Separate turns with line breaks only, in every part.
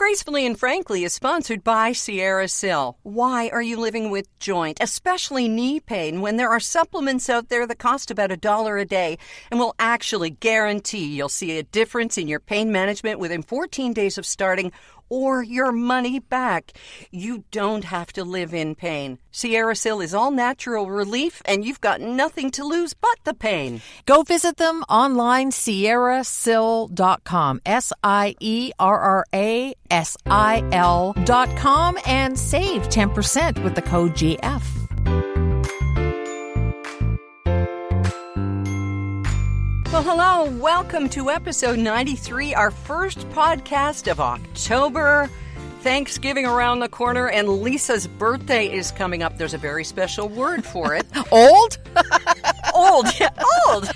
Gracefully and Frankly is sponsored by Sierra Sil. Why are you living with joint, especially knee pain, when there are supplements out there that cost about $1 a day and will actually guarantee you'll see a difference in your pain management within 14 days of starting or your money back? You don't have to live in pain. Sierra Sil is all natural relief, and you've got nothing to lose but the pain.
Go visit them online, sierrasil.com, SIERRASIL.com, and save 10% with the code GF.
Well, hello. Welcome to episode 93, our first podcast of October. Thanksgiving around the corner, and Lisa's birthday is coming up. There's a very special word for it.
Old?
Old. Yeah, old.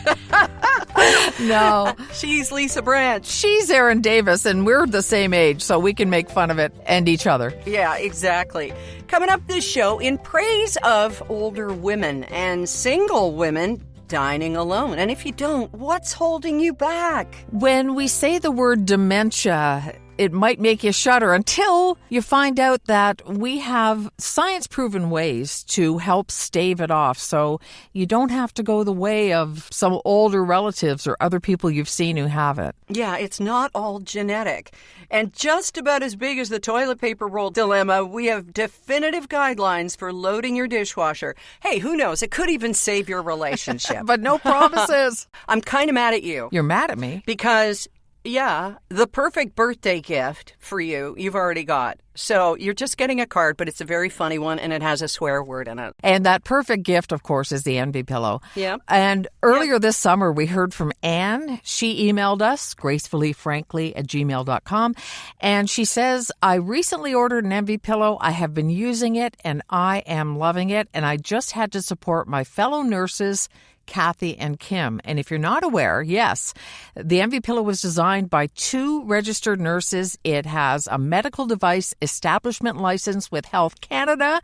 No.
She's Lisa Branch.
She's Erin Davis, and we're the same age, so we can make fun of it and each other.
Yeah, exactly. Coming up this show, in praise of older women and single women dining alone. And if you don't, what's holding you back?
When we say the word dementia, it might make you shudder until you find out that we have science-proven ways to help stave it off. So you don't have to go the way of some older relatives or other people you've seen who have it.
Yeah, it's not all genetic. And just about as big as the toilet paper roll dilemma, we have definitive guidelines for loading your dishwasher. Hey, who knows? It could even save your relationship.
But no promises.
I'm kind of mad at you.
You're mad at me?
Because, yeah, the perfect birthday gift for you, you've already got. So you're just getting a card, but it's a very funny one, and it has a swear word in it.
And that perfect gift, of course, is the Envy Pillow.
Yeah.
And earlier this summer, we heard from Anne. She emailed us, gracefullyfrankly@gmail.com. And she says, I recently ordered an Envy Pillow. I have been using it, and I am loving it. And I just had to support my fellow nurses, Kathy and Kim. And if you're not aware, yes, the Envy Pillow was designed by 2 registered nurses. It has a medical device establishment license with Health Canada.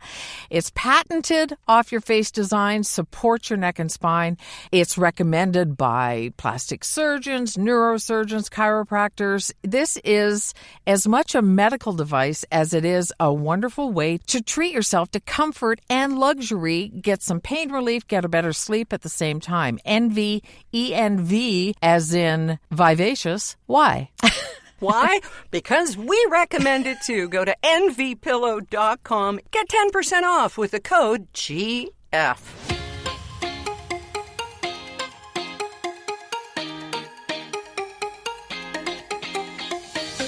It's patented off-your-face design, supports your neck and spine. It's recommended by plastic surgeons, neurosurgeons, chiropractors. This is as much a medical device as it is a wonderful way to treat yourself to comfort and luxury, get some pain relief, get a better sleep at the same time. Envy, ENV, as in vivacious. Why?
Why? Because we recommend it too. Go to envypillow.com. Get 10% off with the code GF.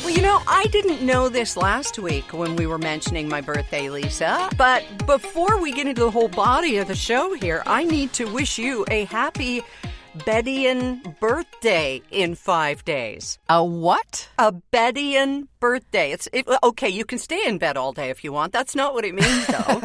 Well, you know, I didn't know this last week when we were mentioning my birthday, Lisa. But before we get into the whole body of the show here, I need to wish you a happy Bedian birthday in 5 days.
A what?
A Bedian birthday. Okay, you can stay in bed all day if you want. That's not what it means, though.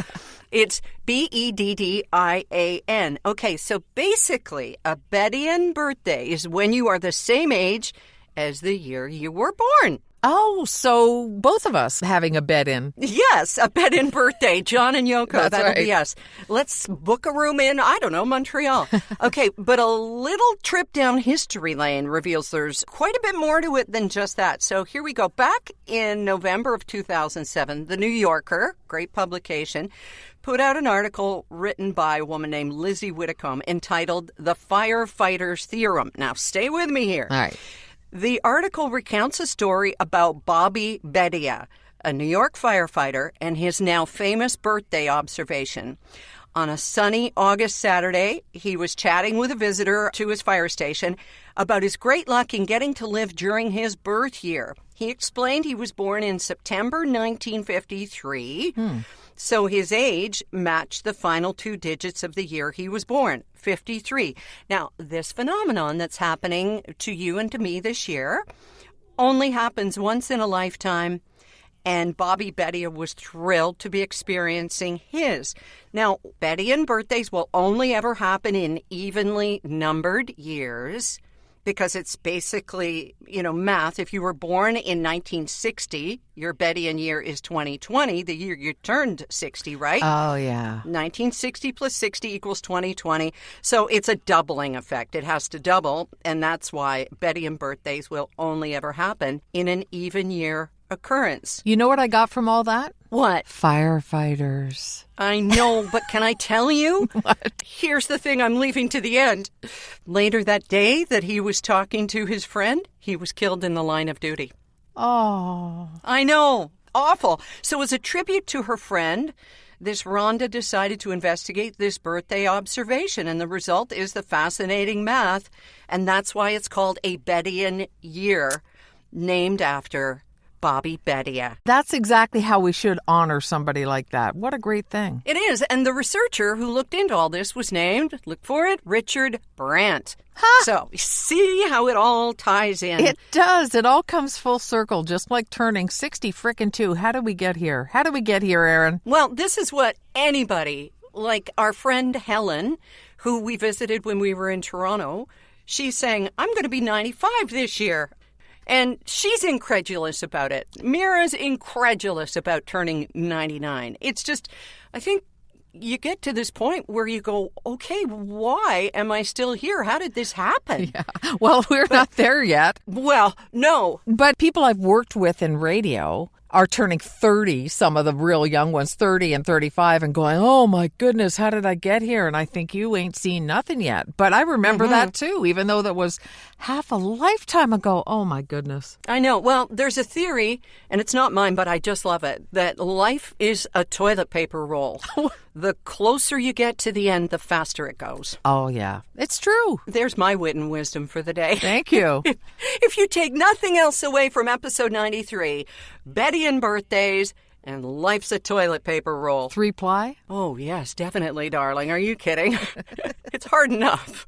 It's Beddian. Okay, so basically, a Bedian birthday is when you are the same age as the year you were born.
Oh, so both of us having a bed-in.
Yes, a bed-in birthday. John and Yoko.
That's
That'll
right.
be us. Let's book a room in, I don't know, Montreal. Okay, but a little trip down history lane reveals there's quite a bit more to it than just that. So here we go. Back in November of 2007, The New Yorker, great publication, put out an article written by a woman named Lizzie Whitcomb entitled The Firefighter's Theorem. Now, stay with me here.
All right.
The article recounts a story about Bobby Bedia, a New York firefighter, and his now famous birthday observation. On a sunny August Saturday, he was chatting with a visitor to his fire station about his great luck in getting to live during his birth year. He explained he was born in September 1953, so his age matched the final 2 digits of the year he was born, 53. Now, this phenomenon that's happening to you and to me this year only happens once in a lifetime, and Bobby Bedia was thrilled to be experiencing his. Now, Bedian birthdays will only ever happen in evenly numbered years because it's basically, math. If you were born in 1960, your Bedian year is 2020, the year you turned 60, right?
Oh, yeah.
1960 plus 60 equals 2020. So it's a doubling effect. It has to double, and that's why Bedian birthdays will only ever happen in an even year occurrence.
You know what I got from all that?
What?
Firefighters.
I know, but can I tell you?
What?
Here's the thing I'm leaving to the end. Later that day that he was talking to his friend, he was killed in the line of duty.
Oh.
I know. Awful. So as a tribute to her friend, this Rhonda decided to investigate this birthday observation, and the result is the fascinating math, and that's why it's called a Bettian year, named after Bobby Bedia.
That's exactly how we should honor somebody like that. What a great thing.
It is, and the researcher who looked into all this was named, look for it, Richard Brandt.
Huh.
So, see how it all ties in.
It does. It all comes full circle, just like turning 60 frickin' 2. How did we get here? How did we get here, Erin?
Well, this is what anybody, like our friend Helen, who we visited when we were in Toronto, she's saying, I'm going to be 95 this year. And she's incredulous about it. Mira's incredulous about turning 99. It's just, I think you get to this point where you go, okay, why am I still here? How did this happen?
Yeah. Well, we're not there yet.
Well, no.
But people I've worked with in radio are turning 30, some of the real young ones, 30 and 35, and going, oh my goodness, how did I get here? And I think you ain't seen nothing yet. But I remember that too, even though that was half a lifetime ago. Oh my goodness.
I know. Well, there's a theory, and it's not mine, but I just love it, that life is a toilet paper roll. The closer you get to the end, the faster it goes.
Oh yeah, it's true.
There's my wit and wisdom for the day.
Thank you.
If you take nothing else away from episode 93, Bettian birthdays and life's a toilet paper roll.
3-ply?
Oh, yes, definitely, darling. Are you kidding? It's hard enough.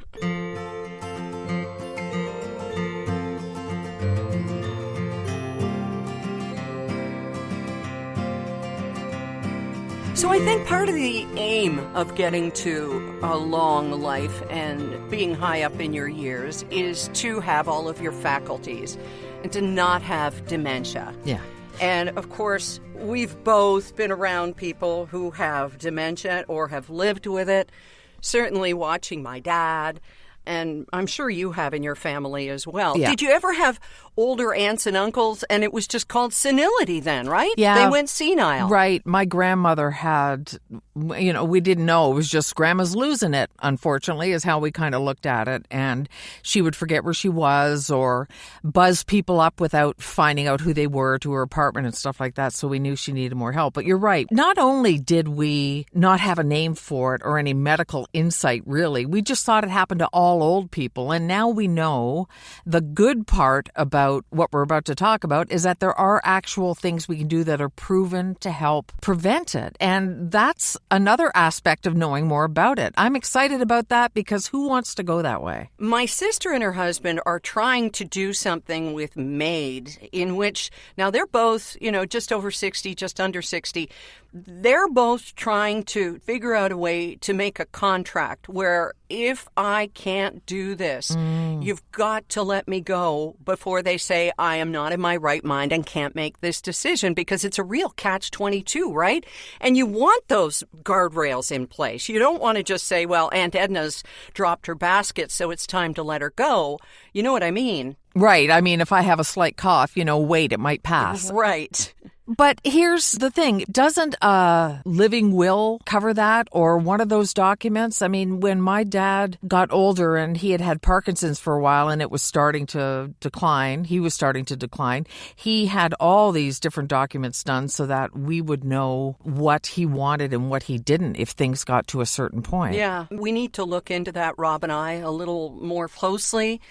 So I think part of the aim of getting to a long life and being high up in your years is to have all of your faculties and to not have dementia.
Yeah.
And of course, we've both been around people who have dementia or have lived with it. Certainly watching my dad, and I'm sure you have in your family as well.
Yeah.
Did you ever have older aunts and uncles, and it was just called senility then, right?
Yeah.
They went senile.
Right. My grandmother had, we didn't know. It was just grandma's losing it, unfortunately, is how we kind of looked at it. And she would forget where she was or buzz people up without finding out who they were to her apartment and stuff like that. So we knew she needed more help. But you're right. Not only did we not have a name for it or any medical insight, really, we just thought it happened to all old people. And now we know the good part about what we're about to talk about is that there are actual things we can do that are proven to help prevent it. And that's another aspect of knowing more about it. I'm excited about that because who wants to go that way?
My sister and her husband are trying to do something with MAID in which, now they're both, just over 60, just under 60. They're both trying to figure out a way to make a contract where if I can't do this, you've got to let me go before they say I am not in my right mind and can't make this decision, because it's a real catch-22, right? And you want those guardrails in place. You don't want to just say, well, Aunt Edna's dropped her basket, so it's time to let her go. You know what I mean?
Right. I mean, if I have a slight cough, wait, it might pass.
Right.
But here's the thing. Doesn't a living will cover that, or one of those documents? I mean, when my dad got older and he had Parkinson's for a while and it was starting to decline, he had all these different documents done so that we would know what he wanted and what he didn't if things got to a certain point.
Yeah, we need to look into that, Rob and I, a little more closely,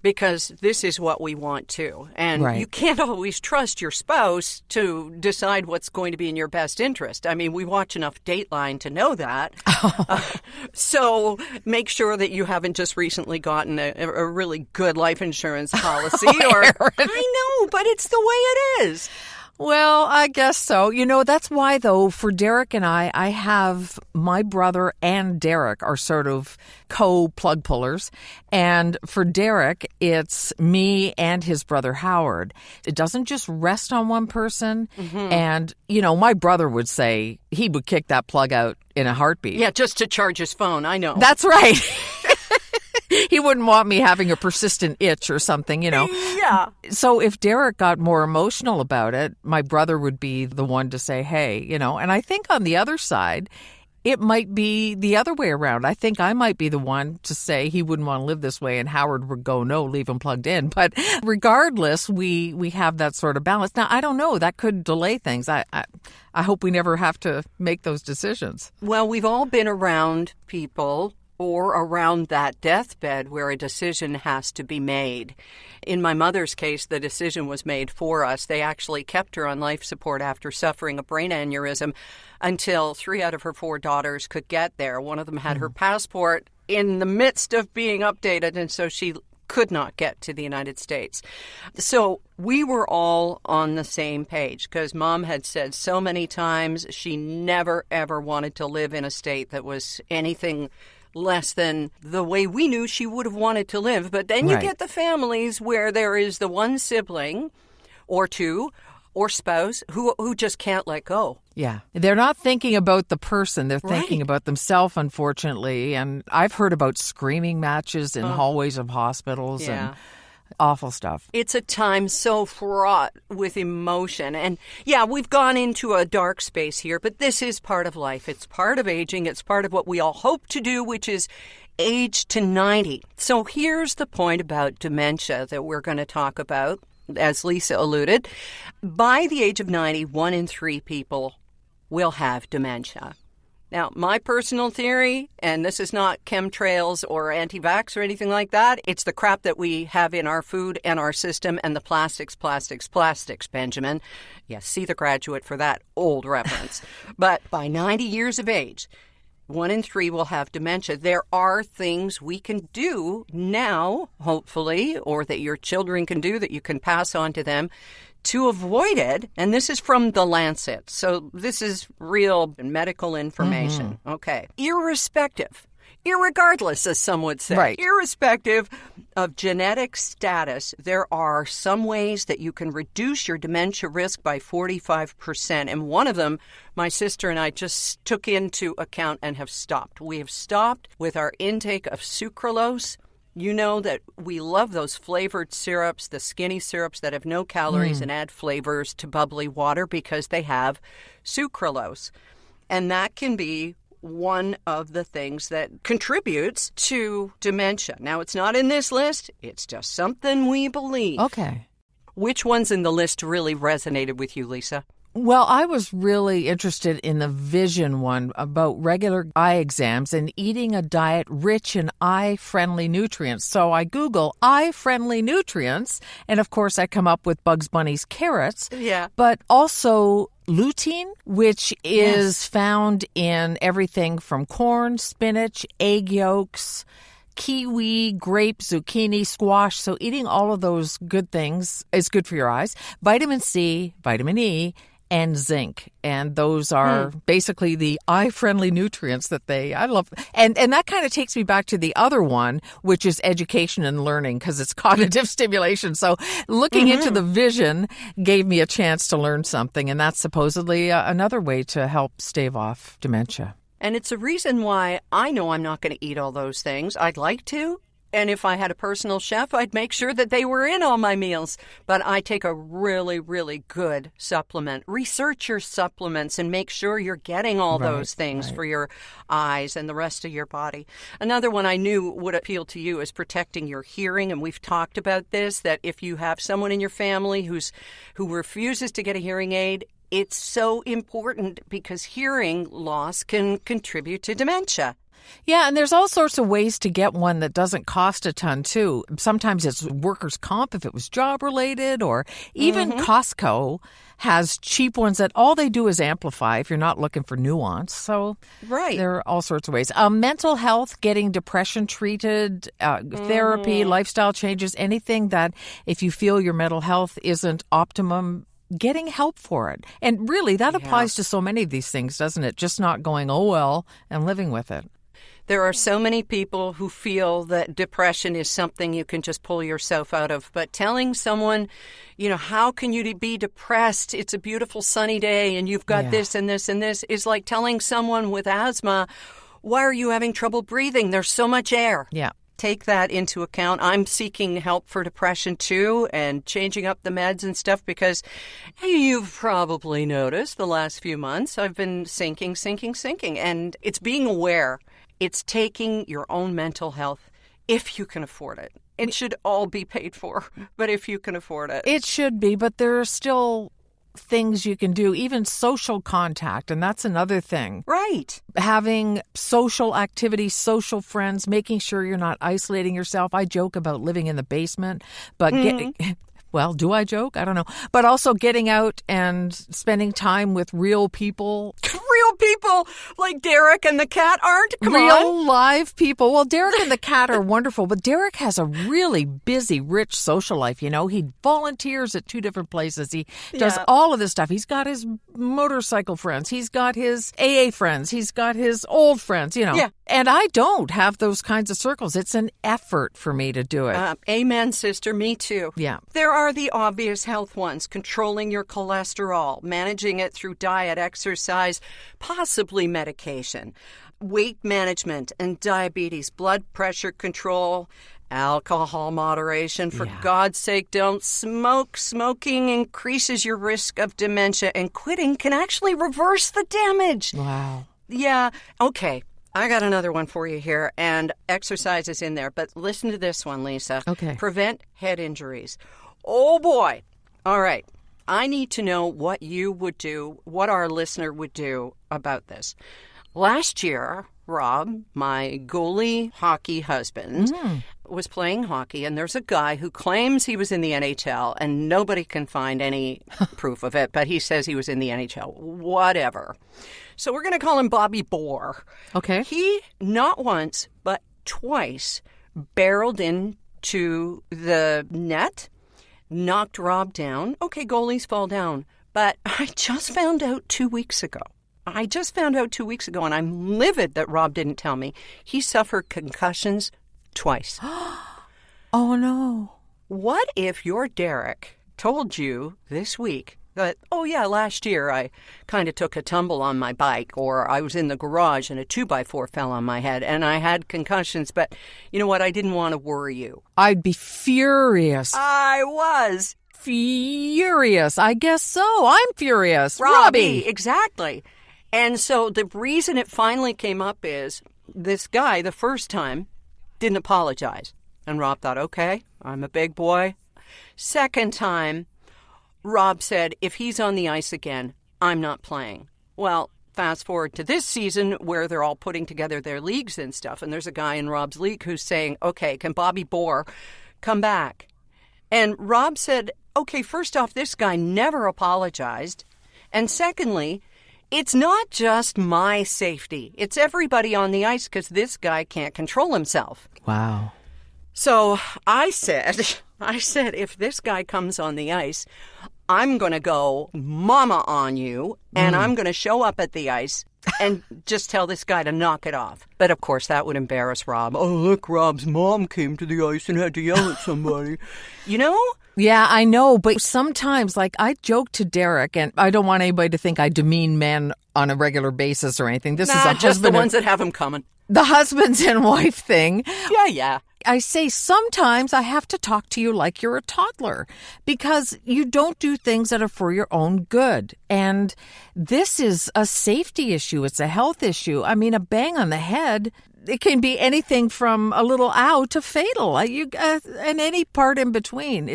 because this is what we want too. And
right.
You can't always trust your spouse to decide what's going to be in your best interest. I mean, we watch enough Dateline to know that. So make sure that you haven't just recently gotten a really good life insurance policy. I know, but it's the way it is.
Well, I guess so. That's why, though, for Derek and I have my brother and Derek are sort of co-plug pullers. And for Derek, it's me and his brother Howard. It doesn't just rest on one person. Mm-hmm. And, my brother would say he would kick that plug out in a heartbeat.
Yeah, just to charge his phone. I know.
That's right. He wouldn't want me having a persistent itch or something,
Yeah.
So if Derek got more emotional about it, my brother would be the one to say, hey, and I think on the other side, it might be the other way around. I think I might be the one to say he wouldn't want to live this way, and Howard would go, no, leave him plugged in. But regardless, we have that sort of balance. Now, I don't know. That could delay things. I hope we never have to make those decisions.
Well, we've all been around people or around that deathbed where a decision has to be made. In my mother's case, the decision was made for us. They actually kept her on life support after suffering a brain aneurysm until 3 out of her 4 daughters could get there. One of them had her passport in the midst of being updated, and so she could not get to the United States. So we were all on the same page because Mom had said so many times she never, ever wanted to live in a state that was anything less than the way we knew she would have wanted to live. But then you get the families where there is the one sibling or two or spouse who just can't let go.
Yeah. They're not thinking about the person. They're thinking about themselves, unfortunately. And I've heard about screaming matches in hallways of hospitals and awful stuff.
It's a time so fraught with emotion. And yeah, we've gone into a dark space here, but this is part of life. It's part of aging. It's part of what we all hope to do, which is age to 90. So here's the point about dementia that we're going to talk about, as Lisa alluded. By the age of 90, 1 in 3 people will have dementia. Now, my personal theory, and this is not chemtrails or anti-vax or anything like that, it's the crap that we have in our food and our system and the plastics, Benjamin. Yes, see The Graduate for that old reference. But by 90 years of age, 1 in 3 will have dementia. There are things we can do now, hopefully, or that your children can do that you can pass on to them to avoid it. And this is from The Lancet. So this is real medical information. Okay. Irregardless, as some would say, irrespective of genetic status, there are some ways that you can reduce your dementia risk by 45%. And one of them, my sister and I just took into account and have stopped. We have stopped with our intake of sucralose. You know that we love those flavored syrups, the skinny syrups that have no calories and add flavors to bubbly water because they have sucralose. And that can be one of the things that contributes to dementia. Now, it's not in this list. It's just something we believe.
Okay.
Which ones in the list really resonated with you, Lisa?
Well, I was really interested in the vision one about regular eye exams and eating a diet rich in eye-friendly nutrients. So I Google eye-friendly nutrients, and of course I come up with Bugs Bunny's carrots.
Yeah.
But also lutein, which is found in everything from corn, spinach, egg yolks, kiwi, grape, zucchini, squash. So eating all of those good things is good for your eyes. Vitamin C, vitamin E, and zinc. And those are basically the eye-friendly nutrients that I love. And that kind of takes me back to the other one, which is education and learning, because it's cognitive stimulation. So looking into the vision gave me a chance to learn something. And that's supposedly another way to help stave off dementia.
And it's a reason why I know I'm not going to eat all those things. I'd like to. And if I had a personal chef, I'd make sure that they were in all my meals. But I take a really, really good supplement. Research your supplements and make sure you're getting all those things for your eyes and the rest of your body. Another one I knew would appeal to you is protecting your hearing. And we've talked about this, that if you have someone in your family who refuses to get a hearing aid, it's so important because hearing loss can contribute to dementia.
Yeah, and there's all sorts of ways to get one that doesn't cost a ton, too. Sometimes it's workers' comp if it was job-related, or even Costco has cheap ones that all they do is amplify if you're not looking for nuance. So there are all sorts of ways. Mental health, getting depression treated, therapy, lifestyle changes, anything that if you feel your mental health isn't optimum, getting help for it. And really, that applies to so many of these things, doesn't it? Just not going, oh, well, and living with it.
There are so many people who feel that depression is something you can just pull yourself out of. But telling someone, how can you be depressed? It's a beautiful sunny day and you've got this and this and this is like telling someone with asthma, why are you having trouble breathing? There's so much air.
Yeah.
take that into account. I'm seeking help for depression too and changing up the meds and stuff because you've probably noticed the last few months I've been sinking. And it's being aware. It's taking your own mental health if you can afford it. It should all be paid for, but if you can afford it.
It should be, but there are still things you can do, even social contact, and that's another thing.
Right.
Having social activities, social friends, making sure you're not isolating yourself. I joke about living in the basement, but well, do I joke? I don't know. But also getting out and spending time with real people.
Real people like Derek and the cat aren't? Come on.
Real live people. Well, Derek and the cat are wonderful, but Derek has a really busy, rich social life. You know, he volunteers at 2 different places. He does all of this stuff. He's got his motorcycle friends. He's got his AA friends. He's got his old friends, you know.
Yeah.
And I don't have those kinds of circles. It's an effort for me to do it.
Amen, sister. Me too.
Yeah.
There are the obvious health ones, controlling your cholesterol, managing it through diet, exercise, possibly medication, weight management and diabetes, blood pressure control, alcohol moderation. For God's sake, don't smoke. Smoking increases your risk of dementia, and quitting can actually reverse the damage.
Wow.
Yeah. Okay. I got another one for you here, and exercise is in there, but listen to this one, Lisa.
Okay.
Prevent head injuries. Oh, boy. All right. I need to know what you would do, what our listener would do about this. Last year, Rob, my goalie hockey husband, was playing hockey, and there's a guy who claims he was in the NHL, and nobody can find any proof of it, but he says he was in the NHL. Whatever. So we're going to call him Bobby Bohr.
Okay.
He, not once, but twice, barreled into the net, knocked Rob down. Okay, goalies fall down. But I just found out 2 weeks ago. And I'm livid that Rob didn't tell me. He suffered concussions twice.
Oh, no.
What if your Derek told you this week that, oh, yeah, last year I kind of took a tumble on my bike, or I was in the garage and a 2x4 fell on my head and I had concussions, but you know what? I didn't want to worry you.
I'd be furious.
I was.
Furious. I guess so. I'm furious.
Robbie. Exactly. And so the reason it finally came up is this guy, the first time, didn't apologize. And Rob thought, okay, I'm a big boy. Second time, Rob said, if he's on the ice again, I'm not playing. Well, fast forward to this season where they're all putting together their leagues and stuff. And there's a guy in Rob's league who's saying, okay, can Bobby Bohr come back? And Rob said, okay, first off, this guy never apologized. And secondly, it's not just my safety. It's everybody on the ice because this guy can't control himself.
Wow.
So I said, if this guy comes on the ice, I'm going to go mama on you, and I'm going to show up at the ice and just tell this guy to knock it off. But, of course, that would embarrass Rob. Oh, look, Rob's mom came to the ice and had to yell at somebody. You know?
Yeah, I know. But sometimes, like, I joke to Derek, and I don't want anybody to think I demean men on a regular basis or anything. This is a
just the ones that have them coming.
The husbands and wife thing.
Yeah.
I say sometimes I have to talk to you like you're a toddler because you don't do things that are for your own good. And this is a safety issue. It's a health issue. I mean, a bang on the head, it can be anything from a little ow to fatal, and any part in between.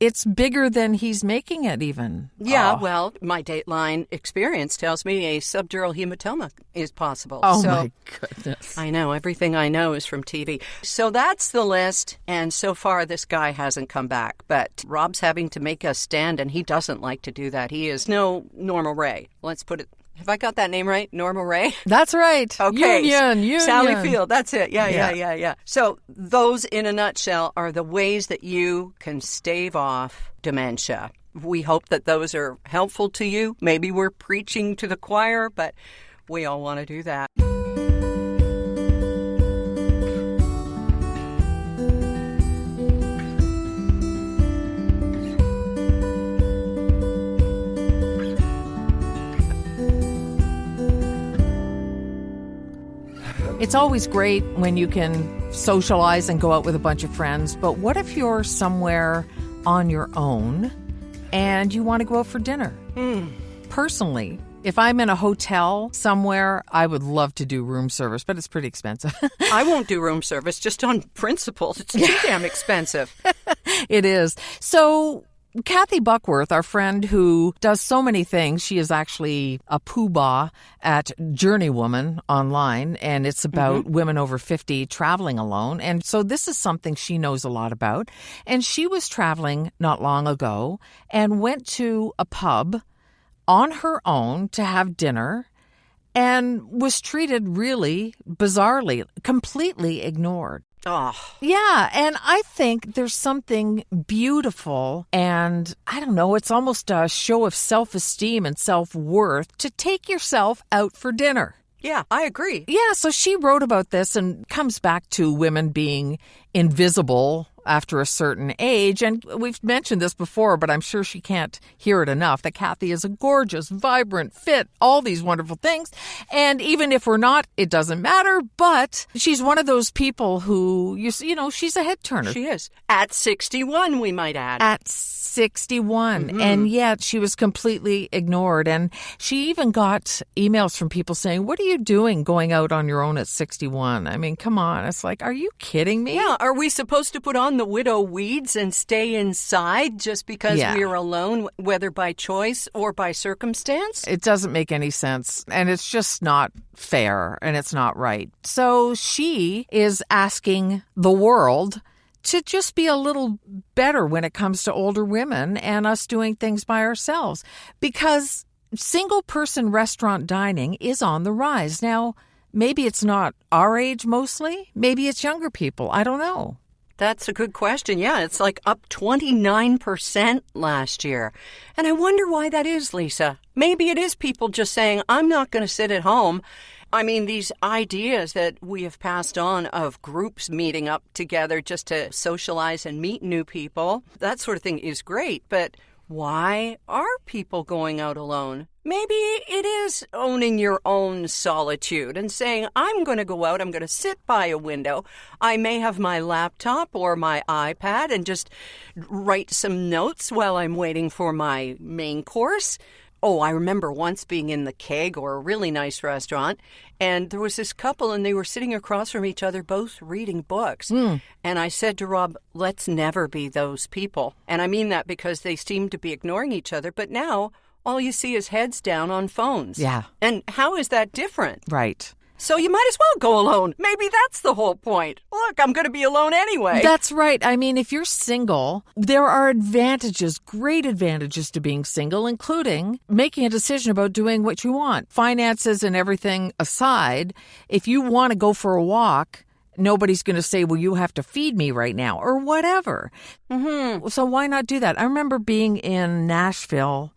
It's bigger than he's making it even.
Yeah, well, my Dateline experience tells me a subdural hematoma is possible.
Oh, my goodness.
I know. Everything I know is from TV. So that's the list, and so far this guy hasn't come back. But Rob's having to make a stand, and he doesn't like to do that. He is no Norma Ray. Let's put it... Have I got that name right? Norma Ray?
That's right.
Okay.
Union.
Sally Field. That's it. Yeah. So those, in a nutshell, are the ways that you can stave off dementia. We hope that those are helpful to you. Maybe we're preaching to the choir, but we all want to do that.
It's always great when you can socialize and go out with a bunch of friends, but what if you're somewhere on your own and you want to go out for dinner? Personally, if I'm in a hotel somewhere, I would love to do room service, but it's pretty expensive.
I won't do room service just on principle. It's too damn expensive.
It is. So Kathy Buckworth, our friend who does so many things, she is actually a poobah at Journeywoman online, and it's about women over 50 traveling alone. And so this is something she knows a lot about. And she was traveling not long ago and went to a pub on her own to have dinner and was treated really bizarrely, completely ignored.
Oh.
Yeah, and I think there's something beautiful and, I don't know, it's almost a show of self-esteem and self-worth to take yourself out for dinner.
Yeah, I agree.
Yeah, so she wrote about this and comes back to women being invisible after a certain age. And we've mentioned this before, but I'm sure she can't hear it enough, that Kathy is a gorgeous, vibrant, fit, all these wonderful things. And even if we're not, it doesn't matter. But she's one of those people who, you know, she's a head turner.
She is. At 61, we might add.
At 61. And yet she was completely ignored. And she even got emails from people saying, what are you doing going out on your own at 61? I mean, come on. It's like, are you kidding me?
Yeah. Are we supposed to put on the widow weeds and stay inside just because we're alone, whether by choice or by circumstance?
It doesn't make any sense. And it's just not fair and it's not right. So she is asking the world to just be a little better when it comes to older women and us doing things by ourselves, because single-person restaurant dining is on the rise. Now, maybe it's not our age mostly. Maybe it's younger people. I don't know.
That's a good question. Yeah, it's like up 29% last year. And I wonder why that is, Lisa. Maybe it is people just saying, I'm not going to sit at home. I mean, these ideas that we have passed on of groups meeting up together just to socialize and meet new people, that sort of thing is great. But why are people going out alone? Maybe it is owning your own solitude and saying, I'm going to go out, I'm going to sit by a window. I may have my laptop or my iPad and just write some notes while I'm waiting for my main course. Oh, I remember once being in the Keg, or a really nice restaurant, and there was this couple and they were sitting across from each other, both reading books. And I said to Rob, let's never be those people. And I mean that because they seem to be ignoring each other, but now all you see is heads down on phones.
Yeah.
And how is that different?
Right.
So you might as well go alone. Maybe that's the whole point. Look, I'm going to be alone anyway.
That's right. I mean, if you're single, there are advantages, great advantages to being single, including making a decision about doing what you want. Finances and everything aside, if you want to go for a walk, nobody's going to say, well, you have to feed me right now or whatever. So why not do that? I remember being in Nashville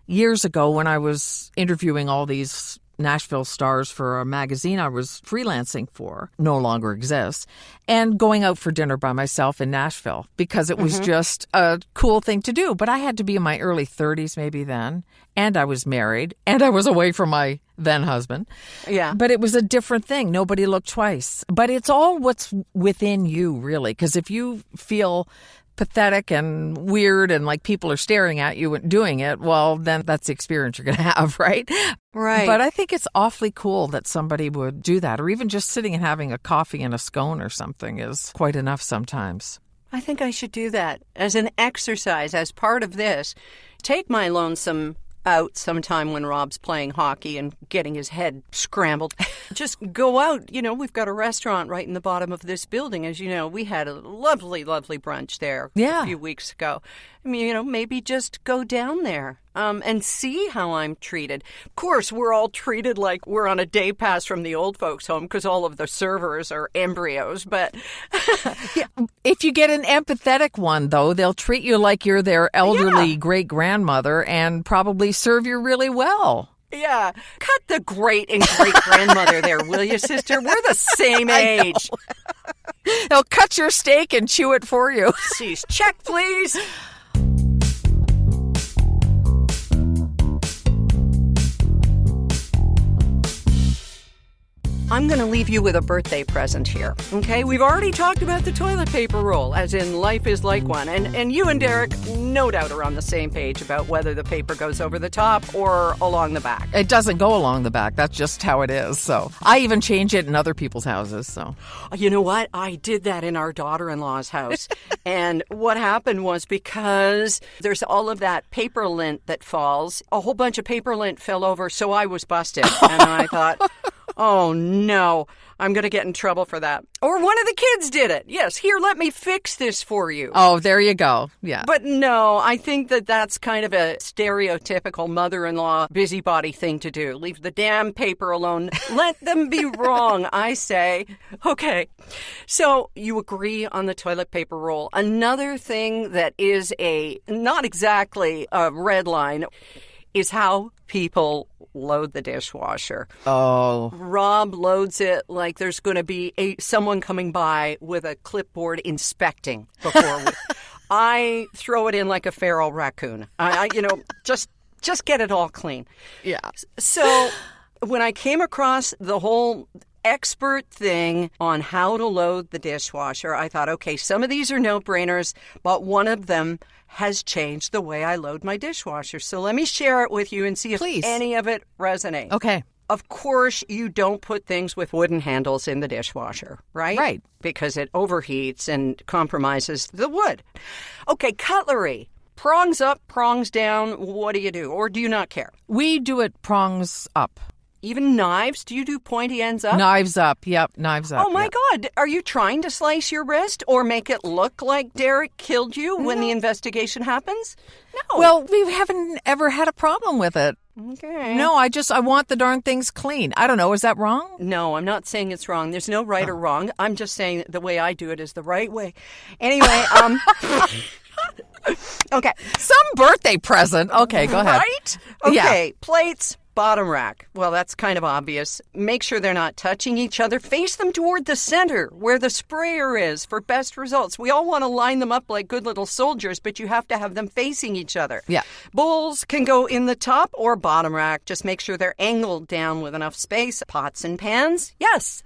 years ago when I was interviewing all these Nashville stars for a magazine I was freelancing for, no longer exists, and going out for dinner by myself in Nashville because it was just a cool thing to do. But I had to be in my early 30s maybe then, and I was married, and I was away from my then husband.
Yeah.
But it was a different thing. Nobody looked twice. But it's all what's within you, really, because if you feel pathetic and weird and like people are staring at you and doing it, well, then that's the experience you're going to have, right?
Right.
But I think it's awfully cool that somebody would do that, or even just sitting and having a coffee and a scone or something is quite enough sometimes.
I think I should do that as an exercise, as part of this. Take my lonesome out sometime when Rob's playing hockey and getting his head scrambled. Just go out. You know, we've got a restaurant right in the bottom of this building. As you know, we had a lovely, lovely brunch there a few weeks ago. I mean, you know, maybe just go down there and see how I'm treated. Of course, we're all treated like we're on a day pass from the old folks' home because all of the servers are embryos. But
if you get an empathetic one, though, they'll treat you like you're their elderly great-grandmother and probably serve you really well.
Yeah. Cut the great and great-grandmother there, will you, sister? We're the same age.
They'll cut your steak and chew it for you.
Jeez, check, please. I'm going to leave you with a birthday present here, okay? We've already talked about the toilet paper roll, as in life is like one. And you and Derek, no doubt, are on the same page about whether the paper goes over the top or along the back.
It doesn't go along the back. That's just how it is. So I even change it in other people's houses. So
you know what? I did that in our daughter-in-law's house. And what happened was, because there's all of that paper lint that falls, a whole bunch of paper lint fell over, so I was busted. And I thought, oh, no, I'm going to get in trouble for that. Or one of the kids did it. Yes, here, let me fix this for you.
Oh, there you go. Yeah.
But no, I think that that's kind of a stereotypical mother-in-law busybody thing to do. Leave the damn paper alone. Let them be wrong, I say. Okay, so you agree on the toilet paper roll. Another thing that is not exactly a red line is how people load the dishwasher.
Oh.
Rob loads it like there's going to be someone coming by with a clipboard inspecting before I throw it in like a feral raccoon. I just get it all clean.
Yeah.
So when I came across the whole expert thing on how to load the dishwasher, I thought, okay, some of these are no-brainers, but one of them has changed the way I load my dishwasher. So let me share it with you and see if any of it resonates.
Okay.
Of course, you don't put things with wooden handles in the dishwasher, right?
Right.
Because it overheats and compromises the wood. Okay, cutlery. Prongs up, prongs down. What do? Or do you not care?
We do it prongs up.
Even knives? Do you do pointy ends up?
Knives up. Yep, knives up.
Oh, my God. Are you trying to slice your wrist or make it look like Derek killed you when the investigation happens? No.
Well, we haven't ever had a problem with it.
Okay.
No, I want the darn things clean. I don't know. Is that wrong?
No, I'm not saying it's wrong. There's no right or wrong. I'm just saying the way I do it is the right way. Anyway, okay.
Some birthday present. Okay, go ahead.
Right? Okay,
Yeah.
Plates. Bottom rack. Well, that's kind of obvious. Make sure they're not touching each other. Face them toward the center where the sprayer is for best results. We all want to line them up like good little soldiers, but you have to have them facing each other.
Yeah.
Bowls can go in the top or bottom rack. Just make sure they're angled down with enough space. Pots and pans, yes.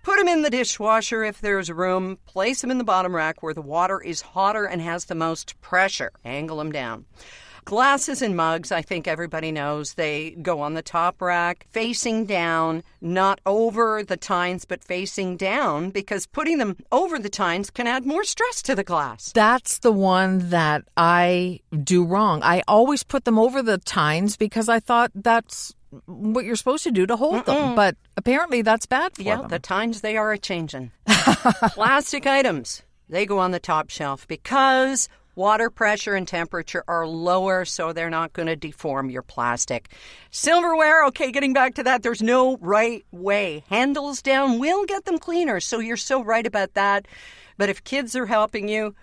Put them in the dishwasher if there's room. Place them in the bottom rack where the water is hotter and has the most pressure. Angle them down. Glasses and mugs, I think everybody knows, they go on the top rack, facing down, not over the tines, but facing down, because putting them over the tines can add more stress to the glass.
That's the one that I do wrong. I always put them over the tines because I thought that's what you're supposed to do to hold them. But apparently that's bad for them.
Yeah, the tines, they are a-changin'. Plastic items, they go on the top shelf because water pressure and temperature are lower, so they're not going to deform your plastic. Silverware, okay, getting back to that, there's no right way. Handles down will get them cleaner, so you're so right about that. But if kids are helping you,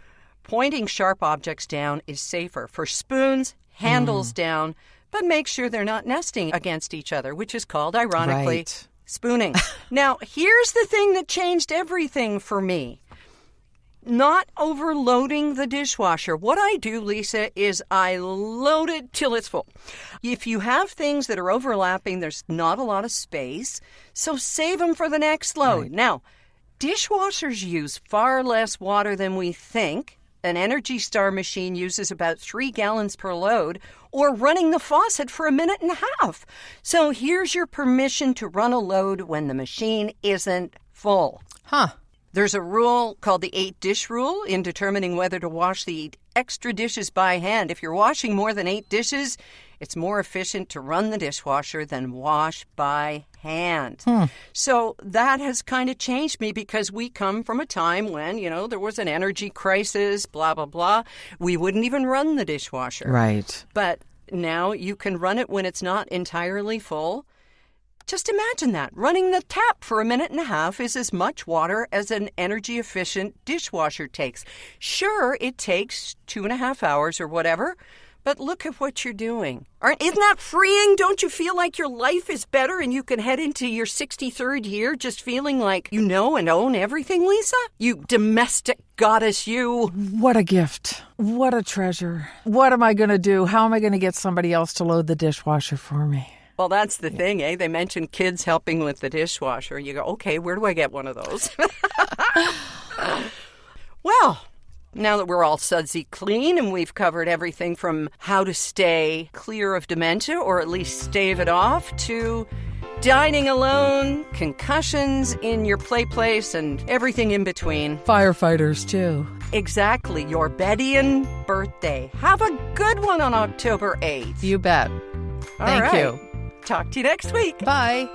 pointing sharp objects down is safer. For spoons, handles down, but make sure they're not nesting against each other, which is called, ironically, spooning. Now, here's the thing that changed everything for me. Not overloading the dishwasher. What I do, Lisa, is I load it till it's full. If you have things that are overlapping, there's not a lot of space, so save them for the next load. Right. Now, dishwashers use far less water than we think. An Energy Star machine uses about 3 gallons per load, or running the faucet for 1.5 minutes. So here's your permission to run a load when the machine isn't full.
Huh.
There's a rule called the 8-dish rule in determining whether to wash the extra dishes by hand. If you're washing more than 8 dishes, it's more efficient to run the dishwasher than wash by hand. So that has kind of changed me because we come from a time when, there was an energy crisis, blah, blah, blah. We wouldn't even run the dishwasher.
Right.
But now you can run it when it's not entirely full. Just imagine that. Running the tap for 1.5 minutes is as much water as an energy-efficient dishwasher takes. Sure, it takes 2.5 hours or whatever, but look at what you're doing. Isn't that freeing? Don't you feel like your life is better and you can head into your 63rd year just feeling like you know and own everything, Lisa? You domestic goddess, you.
What a gift. What a treasure. What am I going to do? How am I going to get somebody else to load the dishwasher for me?
Well, that's the thing, eh? They mentioned kids helping with the dishwasher. You go, okay, where do I get one of those? Well, now that we're all sudsy clean and we've covered everything from how to stay clear of dementia, or at least stave it off, to dining alone, concussions in your play place, and everything in between.
Firefighters, too.
Exactly, your Bettian birthday. Have a good one on October 8th.
You bet. Thank you.
Talk to you next week.
Bye.